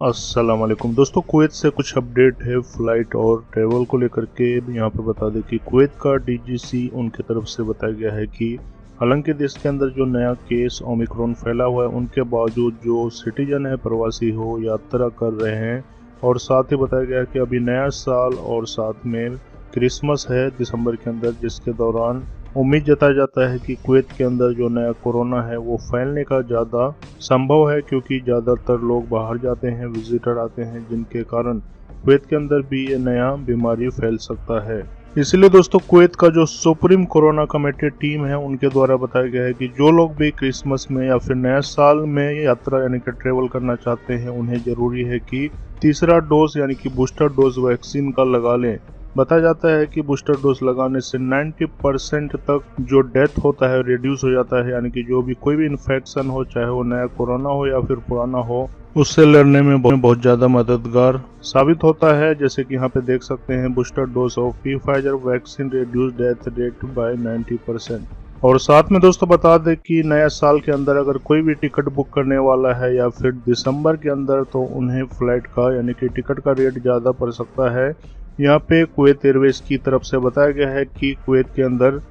अस्सलाम वालेकुम दोस्तों, कुवैत से कुछ अपडेट है फ्लाइट और ट्रैवल को लेकर के। यहाँ पे बता दें कि कुवैत का डीजीसी उनके तरफ से बताया गया है कि हालांकि देश के अंदर जो नया केस ओमिक्रॉन फैला हुआ है, उनके बावजूद जो सिटीजन है, प्रवासी हो, यात्रा कर रहे हैं। और साथ ही बताया गया है कि अभी नया साल और साथ में क्रिसमस है दिसंबर के अंदर, जिसके दौरान उम्मीद जताया जाता है कि कुवैत के अंदर जो नया कोरोना है वो फैलने का ज़्यादा संभव है, क्योंकि ज़्यादातर लोग बाहर जाते हैं, विजिटर आते हैं, जिनके कारण कुवैत के अंदर भी ये नया बीमारी फैल सकता है। इसलिए दोस्तों, कुवैत का जो सुप्रीम कोरोना कमेटी टीम है, उनके द्वारा बताया गया है कि जो लोग भी क्रिसमस में या फिर नया साल में यात्रा यानी कि ट्रेवल करना चाहते हैं, उन्हें जरूरी है कि तीसरा डोज यानी कि बूस्टर डोज वैक्सीन का लगा लें। बताया जाता है कि बूस्टर डोज लगाने से 90% तक जो डेथ होता है रिड्यूस हो जाता है, यानी कि जो भी कोई भी इन्फेक्शन हो, चाहे वो नया कोरोना हो या फिर पुराना हो, उससे लड़ने में बहुत ज़्यादा मददगार साबित होता है। जैसे कि यहाँ पे देख सकते हैं, booster dose of Pfizer vaccine reduce death rate by 90%। और साथ में दोस्तों बता दें कि नया साल के अंदर अगर कोई भी टिकट बुक करने वाला है या फिर दिसंबर के अंदर, तो उन्हें फ्लाइट का यानी कि टिकट का रेट ज़्यादा पड़ सकता है। यहाँ पे कुवैत एयरवेज की तरफ से बताया गया है कि कुवैत के अंदर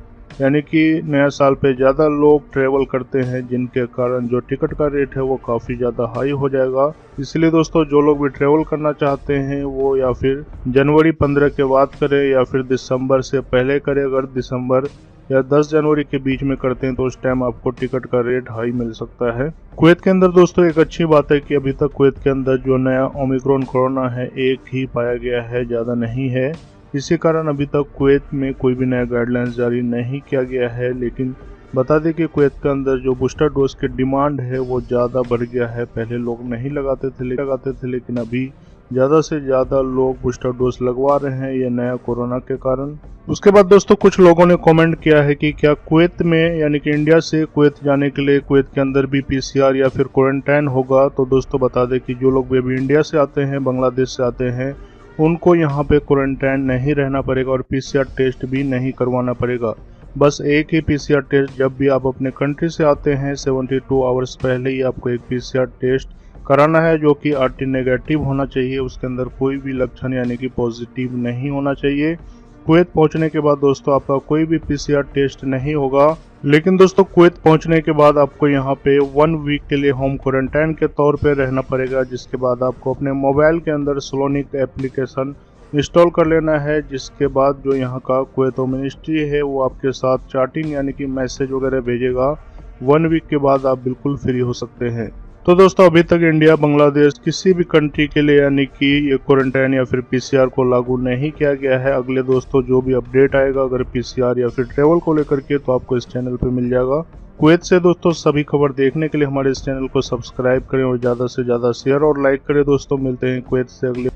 यानी कि नया साल पे ज़्यादा लोग ट्रेवल करते हैं, जिनके कारण जो टिकट का रेट है वो काफ़ी ज़्यादा हाई हो जाएगा। इसलिए दोस्तों, जो लोग भी ट्रेवल करना चाहते हैं वो या फिर जनवरी 15 के बाद करें या फिर दिसंबर से पहले करें। अगर दिसंबर या 10 जनवरी के बीच में करते हैं तो उस टाइम आपको टिकट का रेट हाई मिल सकता है। कुवैत के अंदर दोस्तों एक अच्छी बात है कि अभी तक कुवैत के अंदर जो नया ओमिक्रॉन कोरोना है, एक ही पाया गया है, ज़्यादा नहीं है। इसी कारण अभी तक कुवैत में कोई भी नया गाइडलाइंस जारी नहीं किया गया है। लेकिन बता दें कि कुवैत के अंदर जो बूस्टर डोज की डिमांड है वो ज़्यादा बढ़ गया है। पहले लोग नहीं लगाते थे, लेकिन अभी ज़्यादा से ज़्यादा लोग बूस्टर डोज लगवा रहे हैं, ये नया कोरोना के कारण। उसके बाद दोस्तों, कुछ लोगों ने कमेंट किया है कि क्या कुवैत में यानी कि इंडिया से कुवैत जाने के लिए कुवैत के अंदर भी पीसीआर या फिर क्वारंटाइन होगा। तो दोस्तों बता दें कि जो लोग भी अभी इंडिया से आते हैं, बांग्लादेश से आते हैं, उनको यहाँ पे क्वारंटाइन नहीं रहना पड़ेगा और पीसीआर टेस्ट भी नहीं करवाना पड़ेगा। बस एक ही पीसीआर टेस्ट, जब भी आप अपने कंट्री से आते हैं 72 आवर्स पहले ही आपको एक पीसीआर टेस्ट कराना है, जो कि आरटी नेगेटिव होना चाहिए। उसके अंदर कोई भी लक्षण यानी कि पॉजिटिव नहीं होना चाहिए। कुवैत पहुंचने के बाद दोस्तों आपका कोई भी पीसीआर टेस्ट नहीं होगा। लेकिन दोस्तों, कुवैत पहुंचने के बाद आपको यहाँ पे 1 वीक के लिए होम क्वारंटाइन के तौर पे रहना पड़ेगा, जिसके बाद आपको अपने मोबाइल के अंदर स्लोनिक एप्लीकेशन इंस्टॉल कर लेना है। जिसके बाद जो यहाँ का कुवैत मिनिस्ट्री है वो आपके साथ चैटिंग यानी कि मैसेज वगैरह भेजेगा। 1 वीक के बाद आप बिल्कुल फ्री हो सकते हैं। तो दोस्तों, अभी तक इंडिया, बांग्लादेश, किसी भी कंट्री के लिए यानी कि ये क्वारंटाइन या फिर पीसीआर को लागू नहीं किया गया है। अगले दोस्तों जो भी अपडेट आएगा अगर पीसीआर या फिर ट्रेवल को लेकर के, तो आपको इस चैनल पे मिल जाएगा। कुवैत से दोस्तों सभी खबर देखने के लिए हमारे इस चैनल को सब्सक्राइब करें और ज़्यादा से ज़्यादा शेयर और लाइक करें। दोस्तों मिलते हैं कुवैत से अगले